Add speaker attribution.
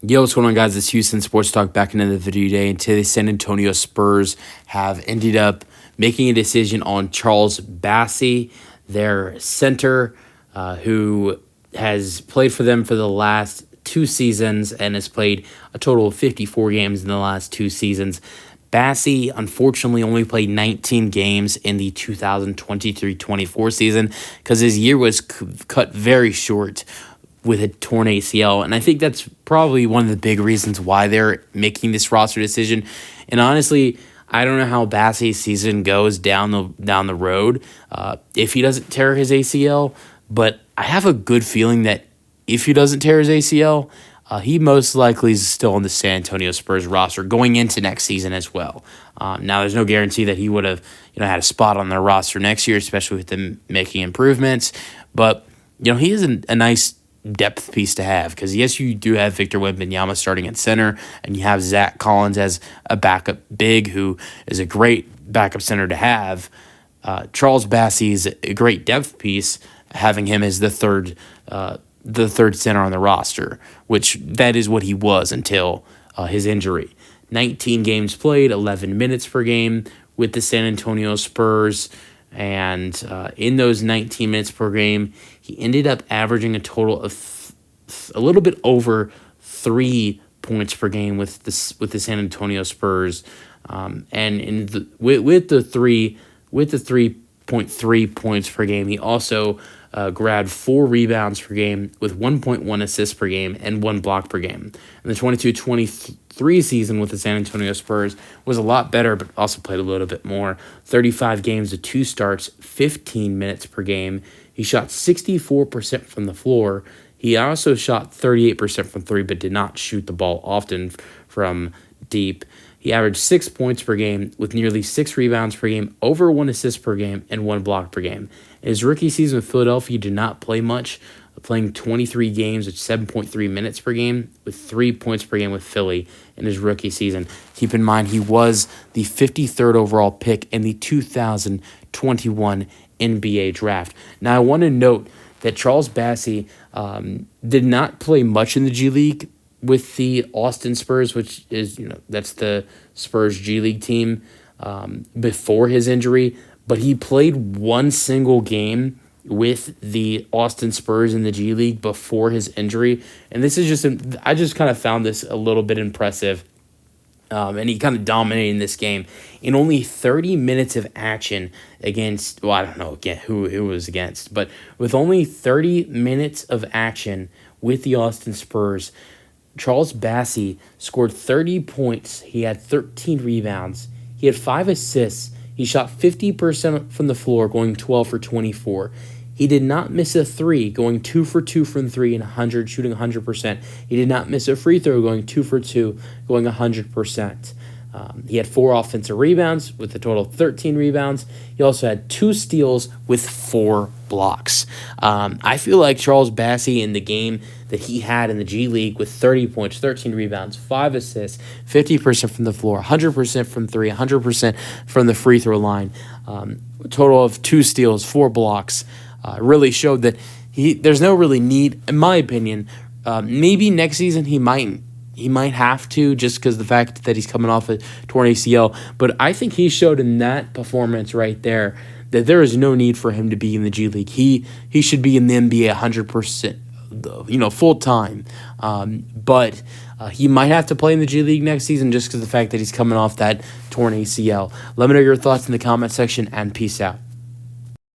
Speaker 1: Yo, what's going on, guys? It's Houston Sports Talk back into the video today. And today, the San Antonio Spurs have ended up making a decision on Charles Bassey, their center, who has played for them for the last 2 seasons and has played a total of 54 games in the last 2 seasons. Bassey, unfortunately, only played 19 games in the 2023-24 season because his year was cut very short with a torn ACL, and I think that's probably one of the big reasons why they're making this roster decision. And honestly, I don't know how Bassey's season goes down the road if he doesn't tear his ACL, but I have a good feeling that if he doesn't tear his ACL, he most likely is still on the San Antonio Spurs roster going into next season as well. Now, there's no guarantee that he would have had a spot on their roster next year, especially with them making improvements, but he is a nice depth piece to have because, yes, you do have Victor Wembanyama starting at center, and you have Zach Collins as a backup big who is a great backup center to have. Charles Bassey is a great depth piece, having him as the third center on the roster, which that is what he was until his injury. 19 games played, 11 minutes per game with the San Antonio Spurs. And in those 19 minutes per game, he ended up averaging a total of a little bit over 3 points per game with the San Antonio Spurs, and with the 3.3 points per game, he also grabbed 4 rebounds per game with 1.1 assists per game and 1 block per game. And the 22-23 season with the San Antonio Spurs was a lot better, but also played a little bit more. 35 games with 2 starts, 15 minutes per game. He shot 64% from the floor. He also shot 38% from 3, but did not shoot the ball often from deep. He averaged 6 points per game with nearly 6 rebounds per game, over 1 assist per game, and 1 block per game. In his rookie season with Philadelphia, he did not play much, playing 23 games with 7.3 minutes per game with 3 points per game with Philly in his rookie season. Keep in mind, he was the 53rd overall pick in the 2021 NBA draft. Now, I want to note that Charles Bassey did not play much in the G League with the Austin Spurs, which is, that's the Spurs G League team before his injury, but he played one single game with the Austin Spurs in the G League before his injury. And this is I just kind of found this a little bit impressive. And he kind of dominated in this game in only 30 minutes of action against, I don't know again who it was against, but with only 30 minutes of action with the Austin Spurs, Charles Bassey scored 30 points. He had 13 rebounds. He had 5 assists. He shot 50% from the floor, going 12 for 24. He did not miss a 3, going 2 for 2 from 3 and shooting 100%. He did not miss a free throw, going 2 for 2, going 100%. He had 4 offensive rebounds with a total of 13 rebounds. He also had 2 steals with 4 blocks. I feel like Charles Bassey in the game that he had in the G League with 30 points, 13 rebounds, 5 assists, 50% from the floor, 100% from 3, 100% from the free throw line, a total of 2 steals, 4 blocks, really showed that there's no really need, in my opinion. Maybe next season he might have to, just because the fact that he's coming off a torn ACL. But I think he showed in that performance right there that there is no need for him to be in the G League. He should be in the NBA 100%, full time. But he might have to play in the G League next season just because of the fact that he's coming off that torn ACL. Let me know your thoughts in the comment section, and peace out.